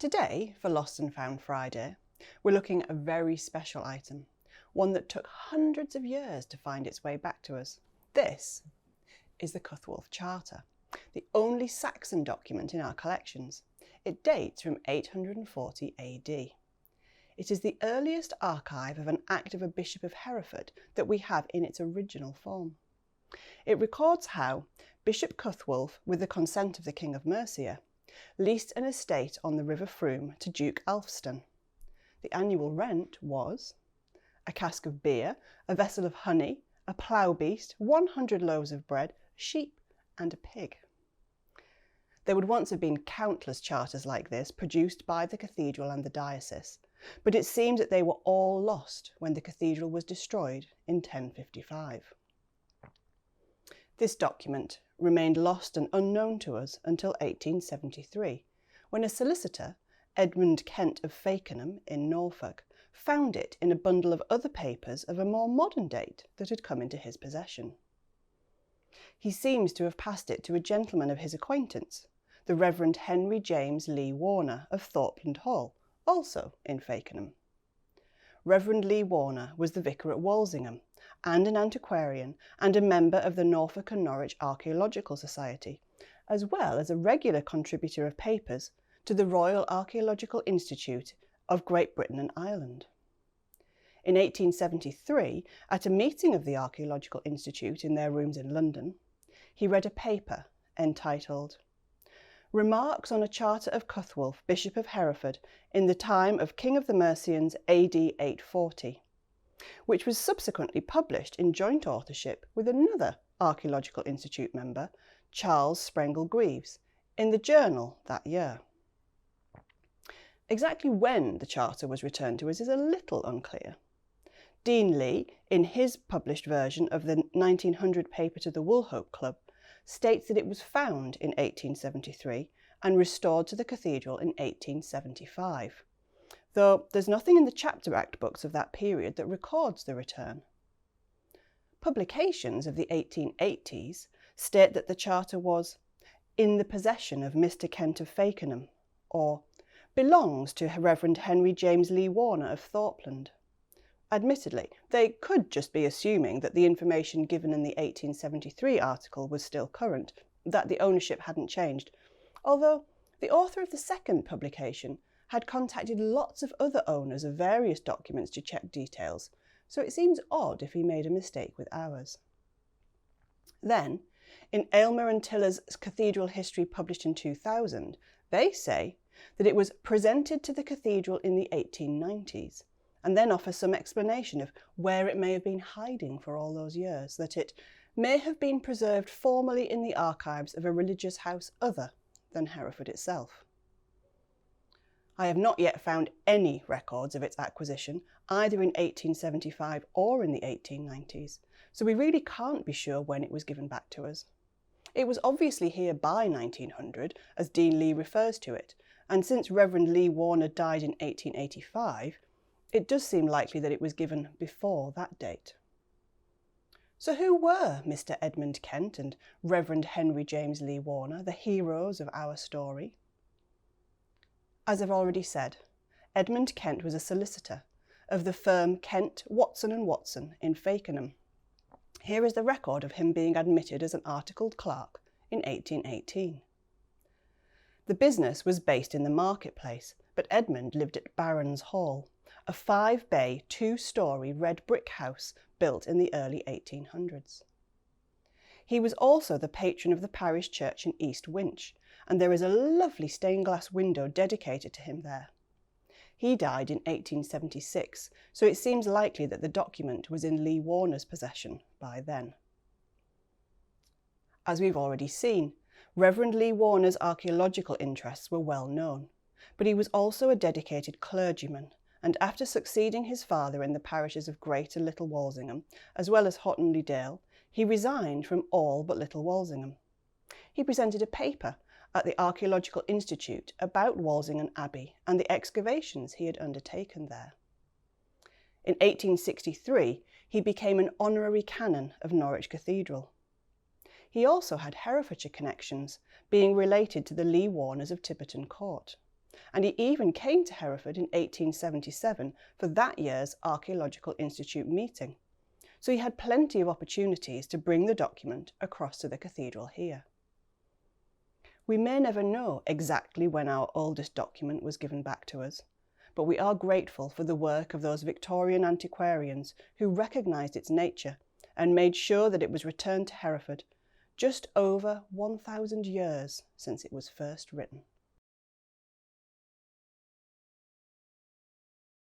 Today, for Lost and Found Friday, we're looking at a very special item, one that took hundreds of years to find its way back to us. This is the Cuthwulf Charter, the only Saxon document in our collections. It dates from 840 AD. It is the earliest archive of an act of a Bishop of Hereford that we have in its original form. It records how Bishop Cuthwulf, with the consent of the King of Mercia, leased an estate on the River Frome to Duke Alfston. The annual rent was a cask of beer, a vessel of honey, a plough beast, 100 loaves of bread, a sheep and a pig. There would once have been countless charters like this produced by the cathedral and the diocese, but it seems that they were all lost when the cathedral was destroyed in 1055. This document remained lost and unknown to us until 1873, when a solicitor, Edmund Kent of Fakenham in Norfolk, found it in a bundle of other papers of a more modern date that had come into his possession. He seems to have passed it to a gentleman of his acquaintance, the Reverend Henry James Lee Warner of Thorpeland Hall, also in Fakenham. Reverend Lee Warner was the vicar at Walsingham, and an antiquarian and a member of the Norfolk and Norwich Archaeological Society, as well as a regular contributor of papers to the Royal Archaeological Institute of Great Britain and Ireland. In 1873, at a meeting of the Archaeological Institute in their rooms in London, he read a paper entitled Remarks on a Charter of Cuthwulf, Bishop of Hereford, in the time of King of the Mercians AD 840, which was subsequently published in joint authorship with another Archaeological Institute member, Charles Sprengel Greaves, in the Journal that year. Exactly when the charter was returned to us is a little unclear. Dean Lee, in his published version of the 1900 paper to the Woolhope Club, states that it was found in 1873 and restored to the cathedral in 1875, though there's nothing in the Chapter Act books of that period that records the return. Publications of the 1880s state that the charter was in the possession of Mr. Kent of Fakenham, or belongs to Reverend Henry James Lee Warner of Thorpeland. Admittedly, they could just be assuming that the information given in the 1873 article was still current, that the ownership hadn't changed, although the author of the second publication had contacted lots of other owners of various documents to check details, so it seems odd if he made a mistake with ours. Then, in Aylmer and Tiller's Cathedral History published in 2000, they say that it was presented to the cathedral in the 1890s, and then offer some explanation of where it may have been hiding for all those years, that it may have been preserved formally in the archives of a religious house other than Hereford itself. I have not yet found any records of its acquisition, either in 1875 or in the 1890s, so we really can't be sure when it was given back to us. It was obviously here by 1900, as Dean Lee refers to it, and since Reverend Lee Warner died in 1885, it does seem likely that it was given before that date. So who were Mr. Edmund Kent and Reverend Henry James Lee Warner, the heroes of our story? As I've already said, Edmund Kent was a solicitor of the firm Kent, Watson & Watson in Fakenham. Here is the record of him being admitted as an articled clerk in 1818. The business was based in the marketplace, but Edmund lived at Barons Hall, a 5-bay, 2-storey red brick house built in the early 1800s. He was also the patron of the parish church in East Winch, and there is a lovely stained glass window dedicated to him there. He died in 1876, so it seems likely that the document was in Lee Warner's possession by then. As we've already seen, Reverend Lee Warner's archaeological interests were well known, but he was also a dedicated clergyman, and after succeeding his father in the parishes of Great and Little Walsingham, as well as Hotton le Dale, he resigned from all but Little Walsingham. He presented a paper at the Archaeological Institute about Walsingham Abbey and the excavations he had undertaken there. In 1863, he became an honorary canon of Norwich Cathedral. He also had Herefordshire connections, being related to the Lee Warners of Tiverton Court, and he even came to Hereford in 1877 for that year's Archaeological Institute meeting, so he had plenty of opportunities to bring the document across to the cathedral here. We may never know exactly when our oldest document was given back to us, but we are grateful for the work of those Victorian antiquarians who recognised its nature and made sure that it was returned to Hereford just over 1,000 years since it was first written.